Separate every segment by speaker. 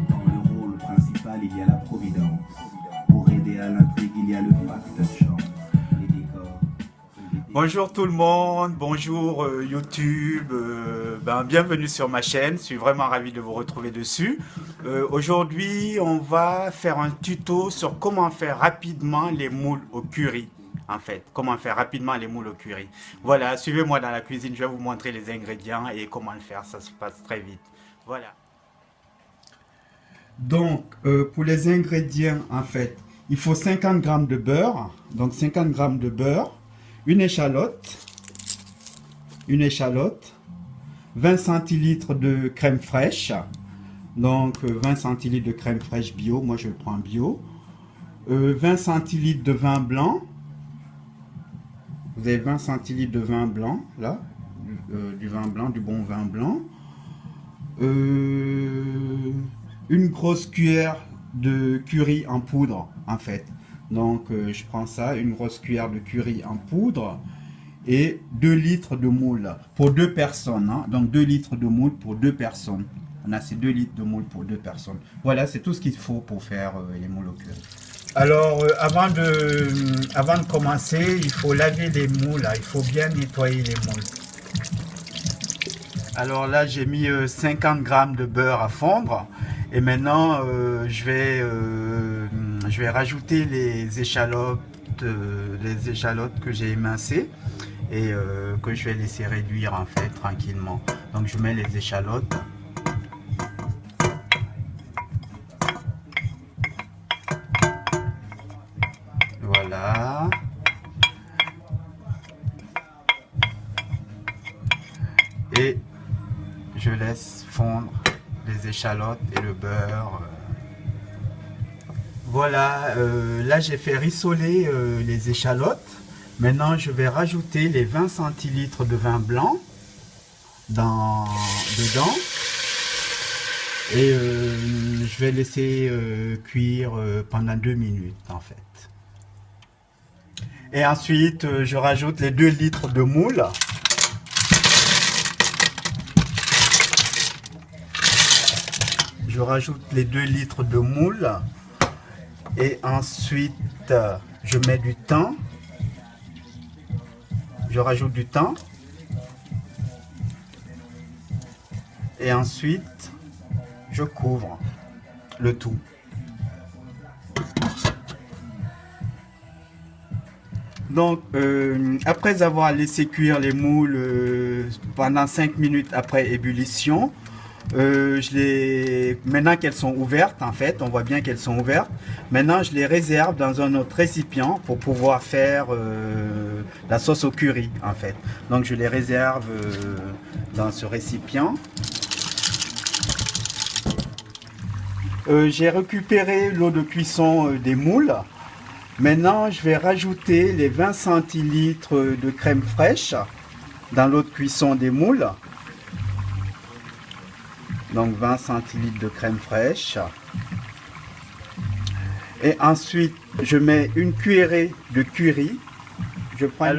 Speaker 1: Dans le rôle principal, il y a la providence. Pour aider à l'intrigue, il y a le facteur chance. Les décors.
Speaker 2: Bonjour tout le monde, bonjour YouTube, bienvenue sur ma chaîne, je suis vraiment ravi de vous retrouver dessus. Aujourd'hui, on va faire un tuto sur comment faire rapidement les moules au curry. En fait, comment faire rapidement les moules au curry. Voilà, suivez-moi dans la cuisine, je vais vous montrer les ingrédients et comment le faire, ça se passe très vite. Voilà. Donc, pour les ingrédients, en fait, il faut 50 g de beurre, donc 50 g de beurre, une échalote, 20 centilitres de crème fraîche, donc 20 centilitres de crème fraîche bio, moi je le prends bio, 20 centilitres de vin blanc, vous avez 20 centilitres de vin blanc, là, du vin blanc, du bon vin blanc, une grosse cuillère de curry en poudre, en fait. Donc je prends ça, une grosse cuillère de curry en poudre et 2 litres de moule pour 2 personnes. Hein. Donc 2 litres de moule pour 2 personnes. On a ces 2 litres de moule pour 2 personnes. Voilà, c'est tout ce qu'il faut pour faire les moules au curry. Alors avant de commencer, il faut laver les moules. Là. Il faut bien nettoyer les moules. Alors là, j'ai mis 50 g de beurre à fondre. Et maintenant, je vais rajouter les échalotes que j'ai émincées et que je vais laisser réduire en fait tranquillement. Donc je mets les échalotes. Voilà. Et je laisse fondre les échalotes et le beurre. Voilà, là j'ai fait rissoler les échalotes. Maintenant je vais rajouter les 20 centilitres de vin blanc dedans. Et je vais laisser cuire pendant 2 minutes en fait. Et ensuite je rajoute les 2 litres de moule. Je rajoute les 2 litres de moule et ensuite je mets du thym. Je rajoute du thym et ensuite je couvre le tout. Donc après avoir laissé cuire les moules pendant 5 minutes après ébullition, maintenant qu'elles sont ouvertes, en fait, on voit bien qu'elles sont ouvertes. Maintenant, je les réserve dans un autre récipient pour pouvoir faire la sauce au curry, en fait. Donc, je les réserve dans ce récipient. J'ai récupéré l'eau de cuisson des moules. Maintenant, je vais rajouter les 20 centilitres de crème fraîche dans l'eau de cuisson des moules. Donc 20 centilitres de crème fraîche. Et ensuite, je mets une cuillerée de curry. Je prends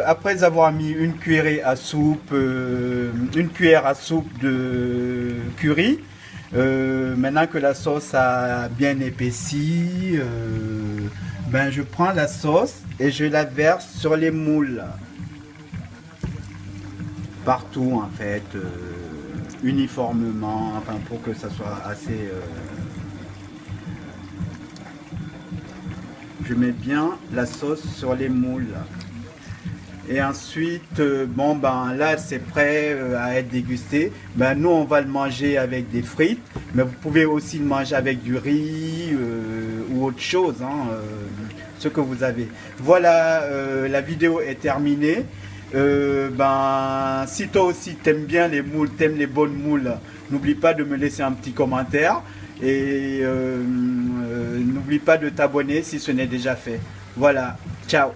Speaker 2: après avoir mis une cuillerée à soupe, une cuillère à soupe de curry, maintenant que la sauce a bien épaissi, je prends la sauce et je la verse sur les moules. Partout en fait. Uniformément, enfin pour que ça soit assez... Je mets bien la sauce sur les moules. Et ensuite, là c'est prêt à être dégusté. Nous on va le manger avec des frites, mais vous pouvez aussi le manger avec du riz ou autre chose, hein, ce que vous avez. Voilà, la vidéo est terminée. Si toi aussi t'aimes bien les moules, t'aimes les bonnes moules, n'oublie pas de me laisser un petit commentaire et n'oublie pas de t'abonner si ce n'est déjà fait. Voilà, ciao.